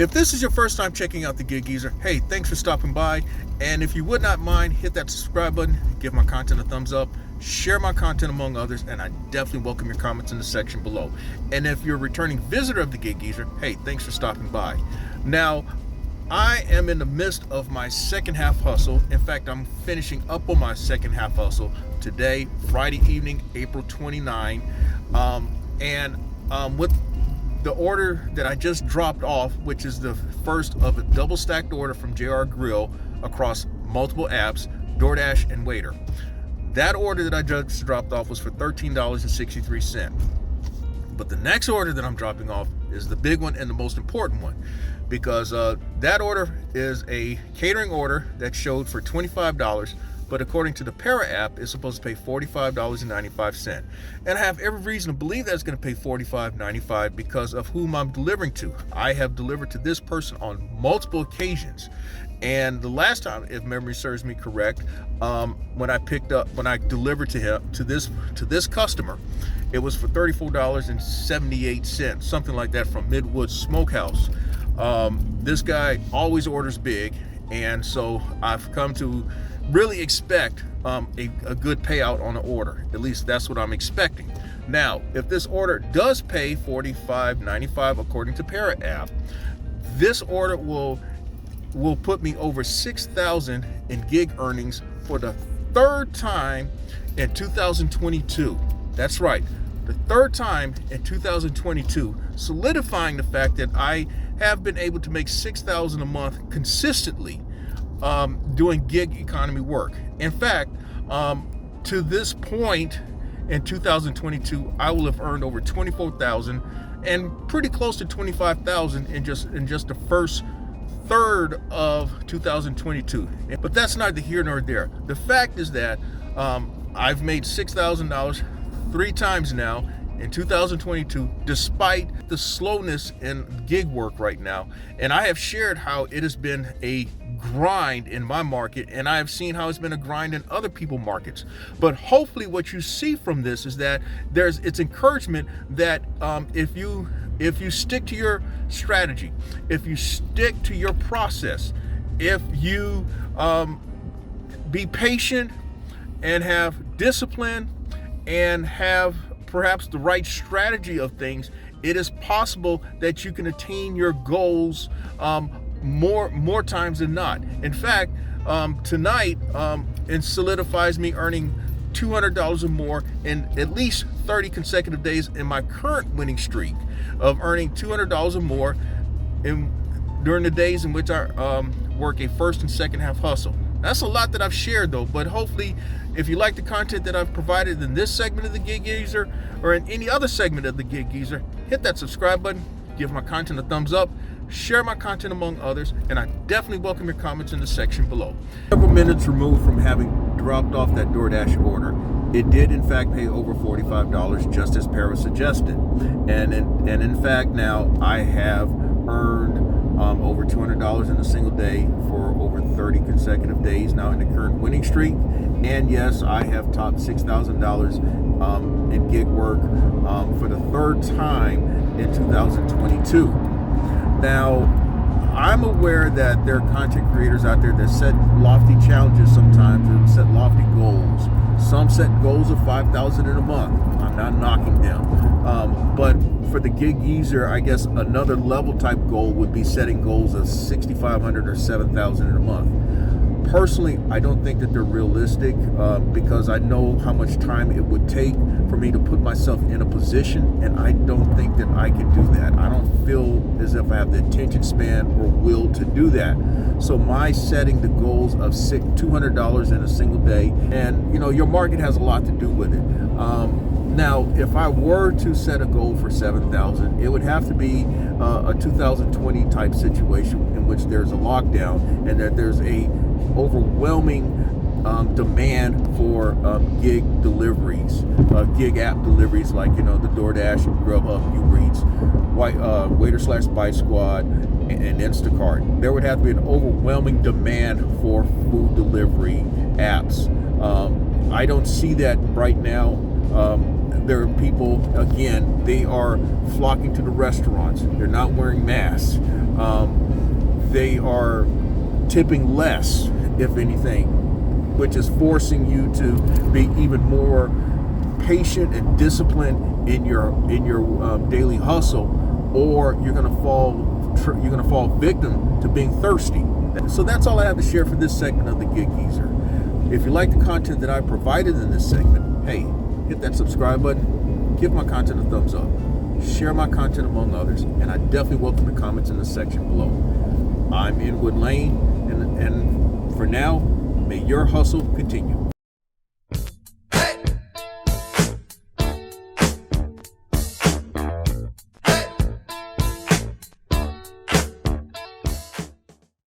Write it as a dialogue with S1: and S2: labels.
S1: If this is your first time checking out the Gig Geezer, hey, thanks for stopping by. And if you would not mind, hit that subscribe button, give my content a thumbs up, share my content among others, and I definitely welcome your comments in the section below. And if you're a returning visitor of the Gig Geezer, hey, thanks for stopping by. Now, I am in the midst of my second half hustle. In fact, I'm finishing up on my second half hustle today, Friday evening, April 29. With the order that I just dropped off, which is the first of a double stacked order from JR Grill across multiple apps, DoorDash and Waiter. That order that I just dropped off was for $13.63. But the next order that I'm dropping off is the big one and the most important one, because that order is a catering order that showed for $25, but according to the Para app, it's supposed to pay $45.95. And I have every reason to believe that it's going to pay $45.95 because of whom I'm delivering to. I have delivered to this person on multiple occasions. And the last time, if memory serves me correct, when I delivered to him, to this customer, it was for $34.78, something like that, from Midwood Smokehouse. This guy always orders big, and so I've come to really expect a good payout on the order. At least that's what I'm expecting. Now, if this order does pay $45.95 according to Para app, this order will put me over $6,000 in gig earnings for the third time in 2022. That's right, the third time in 2022, solidifying the fact that I have been able to make $6,000 a month consistently doing gig economy work. In fact, to this point in 2022, I will have earned over $24,000 and pretty close to $25,000 in just the first third of 2022. But that's neither here nor there. The fact is that I've made $6,000 three times now in 2022, despite the slowness in gig work right now. And I have shared how it has been a grind in my market, and I have seen how it's been a grind in other people's markets. But hopefully what you see from this is that it's encouragement that if you stick to your strategy, if you stick to your process, if you be patient and have discipline and have perhaps the right strategy of things, it is possible that you can attain your goals more times than not. In fact, tonight it solidifies me earning $200 or more in at least 30 consecutive days in my current winning streak of earning $200 or more during the days in which I work a first and second half hustle. That's a lot that I've shared though, but hopefully if you like the content that I've provided in this segment of the Gig Geezer or in any other segment of the Gig Geezer, hit that subscribe button, give my content a thumbs up, share my content among others, and I definitely welcome your comments in the section below. Several minutes removed from having dropped off that DoorDash order, it did in fact pay over $45, just as Para suggested. And in fact, now I have earned over $200 in a single day for over 30 consecutive days now in the current winning streak. And yes, I have topped $6,000 in gig work for the third time in 2022. Now, I'm aware that there are content creators out there that set lofty challenges sometimes and set lofty goals. Some set goals of $5,000 in a month. I'm not knocking them. But for the Gig Geezer, I guess another level type goal would be setting goals of $6,500 or $7,000 in a month. Personally, I don't think that they're realistic because I know how much time it would take for me to put myself in a position, and I don't think that I can do that. I don't feel as if I have the attention span or will to do that. So my setting the goals of $200 in a single day, and your market has a lot to do with it. Now, if I were to set a goal for $7,000, it would have to be a 2020 type situation in which there's a lockdown and that there's a overwhelming demand for gig deliveries, gig app deliveries like the DoorDash, Grubhub, Uber Eats, Waiter/Bite Squad, and Instacart. There would have to be an overwhelming demand for food delivery apps. I don't see that right now. There are people, again, they are flocking to the restaurants. They're not wearing masks. tipping less, if anything, which is forcing you to be even more patient and disciplined in your daily hustle, or you're gonna fall victim to being thirsty. So that's all I have to share for this segment of the Gig Geezer. If you like the content that I provided in this segment, hey, hit that subscribe button, give my content a thumbs up, share my content among others, and I definitely welcome the comments in the section below. I'm Inwood Lane, and for now, may your hustle continue.